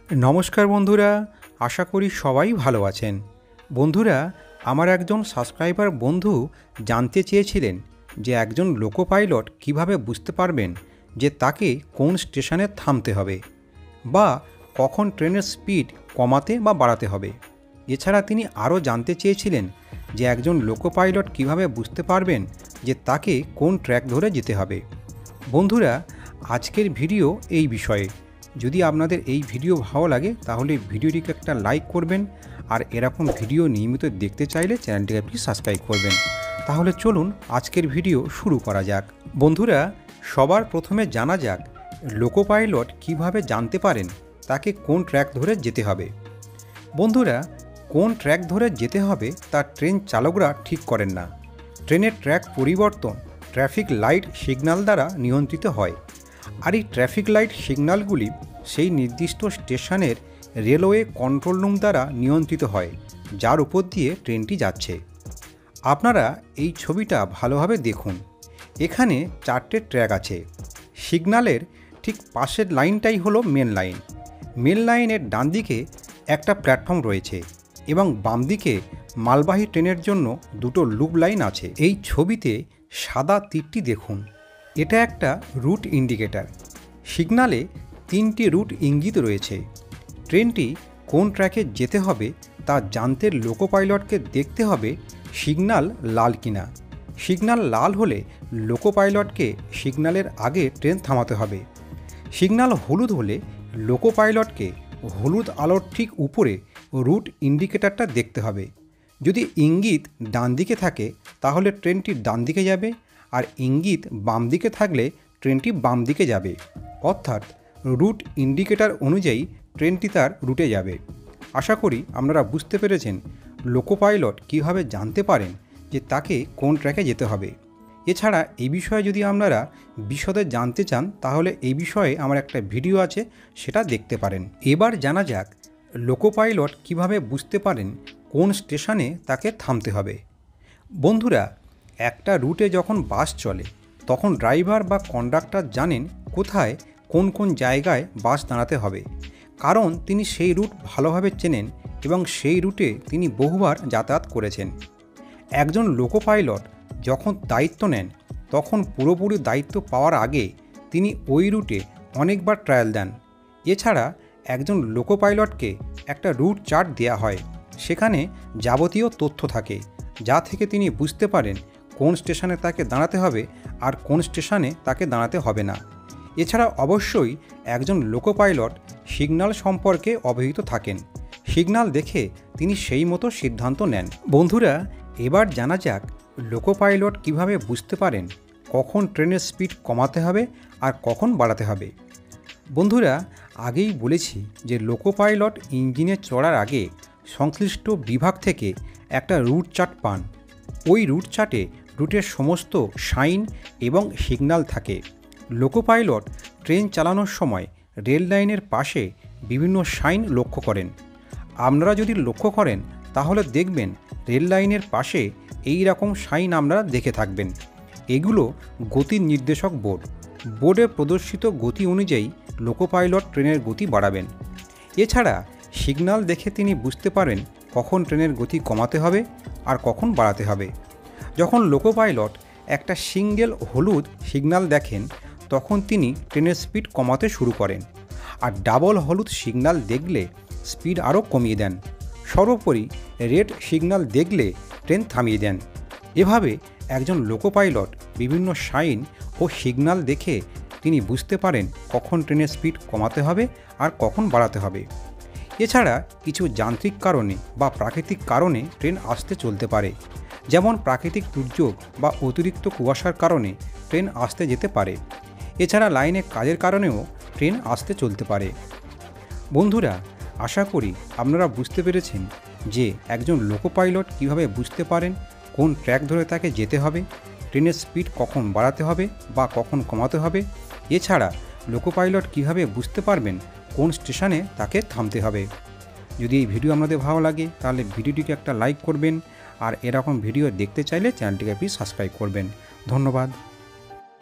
নমস্কার বন্ধুরা, আশা করি সবাই ভালো আছেন। বন্ধুরা, আমার একজন সাবস্ক্রাইবার বন্ধু জানতে চেয়েছিলেন যে একজন লোকো পাইলট কীভাবে বুঝতে পারবেন যে তাকে কোন স্টেশনে থামতে হবে বা কখন ট্রেনের স্পিড কমাতে বা বাড়াতে হবে। এছাড়া তিনি আরও জানতে চেয়েছিলেন যে একজন লোকো পাইলট কীভাবে বুঝতে পারবেন যে তাকে কোন ট্র্যাক ধরে যেতে হবে। বন্ধুরা, আজকের ভিডিও এই বিষয়ে। যদি আপনাদের এই ভিডিও ভালো লাগে তাহলে ভিডিওটিকে একটা লাইক করবেন, আর এরকম ভিডিও নিয়মিত দেখতে চাইলে চ্যানেলটিকে আপনি সাবস্ক্রাইব করবেন। তাহলে চলুন আজকের ভিডিও শুরু করা যাক। বন্ধুরা, সবার প্রথমে জানা যাক লোকো পাইলট কীভাবে জানতে পারেন তাকে কোন ট্র্যাক ধরে যেতে হবে। বন্ধুরা, কোন ট্র্যাক ধরে যেতে হবে তা ট্রেন চালকরা ঠিক করেন না। ট্রেনের ট্র্যাক পরিবর্তন ট্রাফিক লাইট সিগন্যাল দ্বারা নিয়ন্ত্রিত হয়, আর এই ট্রাফিক লাইট সিগন্যালগুলি সেই নির্দিষ্ট স্টেশনের রেলওয়ে কন্ট্রোল রুম দ্বারা নিয়ন্ত্রিত হয় যার উপর দিয়ে ট্রেনটি যাচ্ছে। আপনারা এই ছবিটা ভালোভাবে দেখুন। এখানে 4টে ট্র্যাক আছে। সিগন্যালের ঠিক পাশের লাইনটাই হলো মেন লাইন। মেন লাইনের ডান দিকে একটা প্ল্যাটফর্ম রয়েছে এবং বাম দিকে মালবাহী ট্রেনের জন্য 2টো লুপ লাইন আছে। এই ছবিতে সাদা তীরটি দেখুন, এটা একটা রুট ইন্ডিকেটর। সিগন্যালে 3টি রুট ইঙ্গিত রয়েছে। ট্রেনটি কোন ট্র্যাকে যেতে হবে তা জানতে লোকো পাইলটকে দেখতে হবে সিগন্যাল লাল কিনা। সিগন্যাল লাল হলে লোকো পাইলটকে সিগন্যালের আগে ট্রেন থামাতে হবে। সিগন্যাল হলুদ হলে লোকো পাইলটকে হলুদ আলোর ঠিক উপরে রুট ইন্ডিকেটরটা দেখতে হবে। যদি ইঙ্গিত ডান দিকে থাকে তাহলে ট্রেনটি ডান দিকে যাবে, আর ইঙ্গিত বাম দিকে থাকলে ট্রেনটি বাম দিকে যাবে। অর্থাৎ রুট ইন্ডিকেটর অনুযায়ী ট্রেনটি তার রুটে যাবে। আশা করি আপনারা বুঝতে পেরেছেন লোকো পাইলট কীভাবে জানতে পারেন যে তাকে কোন ট্র্যাকে যেতে হবে। এছাড়া এই বিষয়ে যদি আপনারা বিশদে জানতে চান তাহলে এই বিষয়ে আমার একটা ভিডিও আছে, সেটা দেখতে পারেন। এবার জানা যাক লোকো পাইলট কীভাবে বুঝতে পারেন কোন স্টেশনে তাকে থামতে হবে। বন্ধুরা, একটা রুটে যখন বাস চলে তখন ড্রাইভার বা কন্ডাক্টর জানেন কোথায় কোন কোন জায়গায় বাস দাঁড়াতে হবে, কারণ তিনি সেই রুট ভালোভাবে চেনেন এবং সেই রুটে তিনি বহুবার যাতায়াত করেছেন। একজন লোকো পাইলট যখন দায়িত্ব নেন তখন পুরোপুরি দায়িত্ব পাওয়ার আগে তিনি ওই রুটে অনেকবার ট্রায়াল দেন। এছাড়া একজন লোকো পাইলটকে একটা রুট চার্ট দেওয়া হয়, সেখানে যাবতীয় তথ্য থাকে যা থেকে তিনি বুঝতে পারেন কোন স্টেশনে তাকে দাঁড়াতে হবে আর কোন স্টেশনে তাকে দাঁড়াতে হবে না। এছাড়া অবশ্যই একজন লোকো পাইলট সিগন্যাল সম্পর্কে অবহিত থাকেন। সিগন্যাল দেখে তিনি সেই মতো সিদ্ধান্ত নেন। বন্ধুরা, এবার জানা যাক লোকো পাইলট কীভাবে বুঝতে পারেন কখন ট্রেনের স্পিড কমাতে হবে আর কখন বাড়াতে হবে। বন্ধুরা, আগেই বলেছি যে লোকো পাইলট ইঞ্জিনে চড়ার আগে সংশ্লিষ্ট বিভাগ থেকে একটা রুট চার্ট পান। ওই রুট চার্টে রুটের সমস্ত সাইন এবং সিগন্যাল থাকে। লোকো পাইলট ট্রেন চালানোর সময় রেল লাইনের পাশে বিভিন্ন সাইন লক্ষ্য করেন। আপনারা যদি লক্ষ্য করেন তাহলে দেখবেন রেল লাইনের পাশে এই রকম সাইন আপনারা দেখে থাকবেন। এগুলো গতির নির্দেশক বোর্ড। বোর্ডে প্রদর্শিত গতি অনুযায়ী লোকো পাইলট ট্রেনের গতি বাড়াবেন। এছাড়া সিগন্যাল দেখে তিনি বুঝতে পারেন কখন ট্রেনের গতি কমাতে হবে আর কখন বাড়াতে হবে। যখন লোকো পাইলট একটা সিঙ্গেল হলুদ সিগন্যাল দেখেন তখন তিনি ট্রেনের স্পিড কমাতে শুরু করেন, আর ডাবল হলুদ সিগন্যাল দেখলে স্পিড আরও কমিয়ে দেন। সর্বোপরি রেড সিগন্যাল দেখলে ট্রেন থামিয়ে দেন। এভাবে একজন লোকো পাইলট বিভিন্ন সাইন ও সিগন্যাল দেখে তিনি বুঝতে পারেন কখন ট্রেনের স্পিড কমাতে হবে আর কখন বাড়াতে হবে। এছাড়া কিছু যান্ত্রিক কারণে বা প্রাকৃতিক কারণে ট্রেন আসতে চলতে পারে, যেমন প্রাকৃতিক দুর্যোগ বা অতিরিক্ত কুয়াশার কারণে ট্রেন আসতে যেতে পারে। এছাড়া লাইনে কাজের কারণেও ট্রেন আসতে চলতে পারে। বন্ধুরা, আশা করি আপনারা বুঝতে পেরেছেন যে একজন লোকো পাইলট কীভাবে বুঝতে পারেন কোন ট্র্যাক ধরে তাকে যেতে হবে, ট্রেনের স্পিড কখন বাড়াতে হবে বা কখন কমাতে হবে। এছাড়া লোকো পাইলট কীভাবে বুঝতে পারবেন কোন স্টেশনে তাকে থামতে হবে। যদি এই ভিডিও আপনাদের ভালো লাগে তাহলে ভিডিওটিকে একটা লাইক করবেন, আর এরকম ভিডিও দেখতে চাইলে চ্যানেলটিকে প্লিজ সাবস্ক্রাইব করবেন। ধন্যবাদ।